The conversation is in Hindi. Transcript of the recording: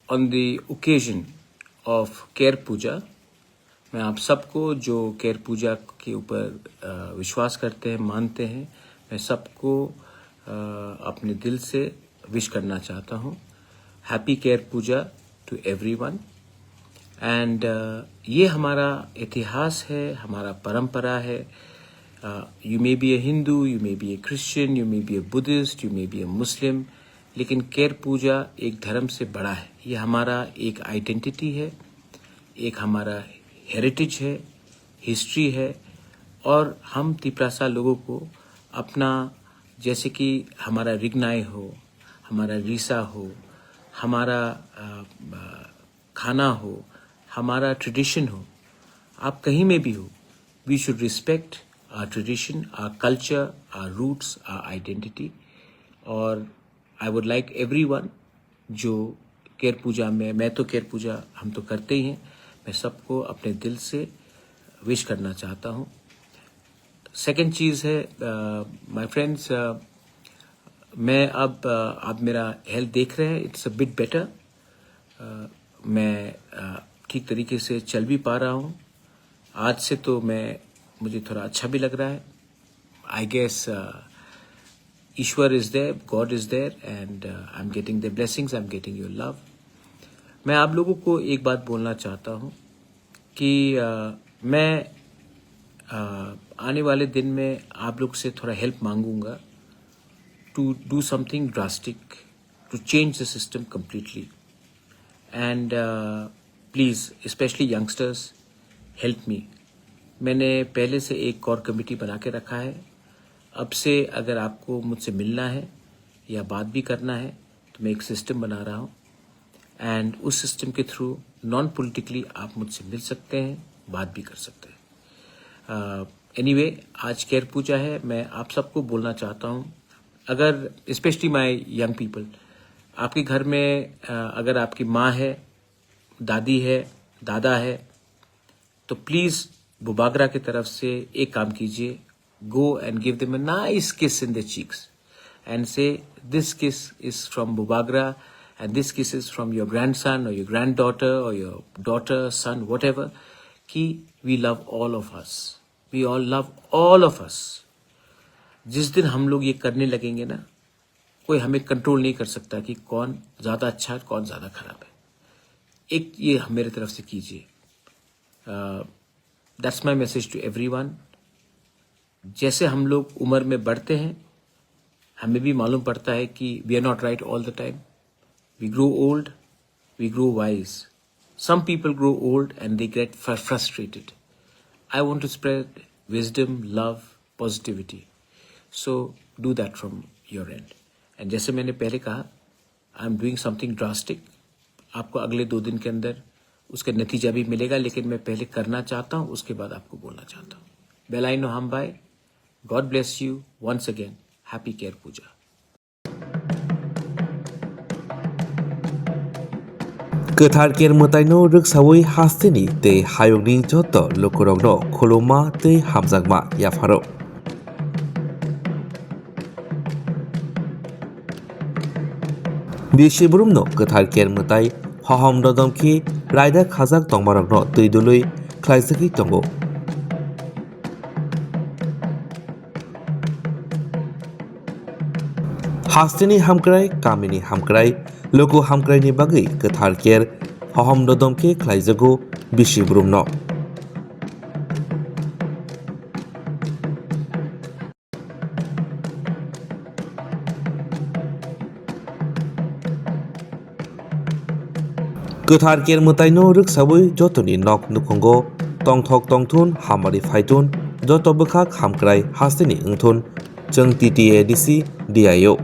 on the occasion of Ker Puja, मैं आप सबको जो केयर पूजा के ऊपर विश्वास करते हैं, मानते हैं, मैं सबको अपने दिल से विश करना चाहता हूँ. Happy Ker Puja to everyone. And ये हमारा इतिहास है, हमारा परंपरा है. You may be a Hindu, you may be a Christian, you may be a Buddhist, you may be a Muslim, लेकिन केयर पूजा एक धर्म से बड़ा है. ये हमारा एक आइडेंटिटी है, एक हमारा हेरिटेज है, हिस्ट्री है. और हम तिप्रासा लोगों को अपना, जैसे कि हमारा रिगनाई हो, हमारा रीसा हो, हमारा खाना हो, हमारा ट्रेडिशन हो, आप कहीं में भी हो, we should respect our tradition, our culture, our roots, our identity. और आई वुड लाइक एवरीवन जो केयर पूजा में, मैं तो केयर पूजा हम तो करते ही हैं, मैं सबको अपने दिल से विश करना चाहता हूँ. सेकंड चीज़ है, माय फ्रेंड्स, मैं अब आप मेरा हेल्थ देख रहे हैं, इट्स अ बिट बेटर. मैं ठीक तरीके से चल भी पा रहा हूँ. आज से तो मुझे थोड़ा अच्छा भी लग रहा है. आई गेस ईश्वर is there, God is there, and I am getting the blessings, I am getting your love. मैं आप लोगों को एक बात बोलना चाहता हूँ कि मैं आने वाले दिन में आप लोग से थोड़ा हेल्प मांगूंगा to do something drastic, to change the system completely. And please, specially youngsters, help me. मैंने पहले से एक कोर कमेटी बना के रखा है. अब से अगर आपको मुझसे मिलना है या बात भी करना है तो मैं एक सिस्टम बना रहा हूँ. एंड उस सिस्टम के थ्रू नॉन पॉलिटिकली आप मुझसे मिल सकते हैं, बात भी कर सकते हैं. एनीवे, आज केयर पूजा है. मैं आप सबको बोलना चाहता हूँ, अगर स्पेशली माय यंग पीपल, आपके घर में अगर आपकी माँ है, दादी है, दादा है, तो प्लीज़ बुबागरा की तरफ से एक काम कीजिए. Go and give them a nice किस इन द चीक्स एंड से दिस किस is from Bubagra. And this kiss is from your grandson or your granddaughter or your daughter, son, whatever. कि we love all of us. We all love all of us. जिस दिन हम लोग ये करने लगेंगे ना, कोई हमें कंट्रोल नहीं कर सकता कि कौन ज़्यादा अच्छा है, कौन ज़्यादा खराब है. एक ये मेरे तरफ से कीजिए. That's my message to everyone. जैसे हम लोग उम्र में बढ़ते हैं, हमें भी मालूम पड़ता है कि we are not right all the time. We grow old, we grow wise. Some people grow old and they get frustrated. I want to spread wisdom, love, positivity. So do that from your end. And जैसे मैंने पहले कहा, I'm doing something drastic. आपको अगले 2 दिन के अंदर उसका नतीजा भी मिलेगा, लेकिन मैं पहले करना चाहता हूँ, उसके बाद आपको बोलना चाहता हूँ. बेलाइनो हम bye. God bless you once again. Happy Care Puja. गोथार केर मोताइनो रोगसावै हास्तेनि तै हायगनि जत लोकरगनो खुलुमा तै हामजागमा याफारो. बिसिबुरुमनो गोथार केर मोताइ हहम ददमखि रायदा खाजाक तंगमारगनो तैदुलै ख्लाइजखै तंगो. हास्तेनि हामक्राय, कामिनि हामक्राय, लोगो हामक्रायनि बागै गोथार केर हहम ददमखे ख्लाइजगो बिसिबुरुमनो. गोथार केर मोताइनो रोगसावै जतनि नक नुखंगो तंथक तंथुन हामारि फाइथुन जत बोखाक हामक्राय हास्तेनि ओंथुन जों TTADC DIO.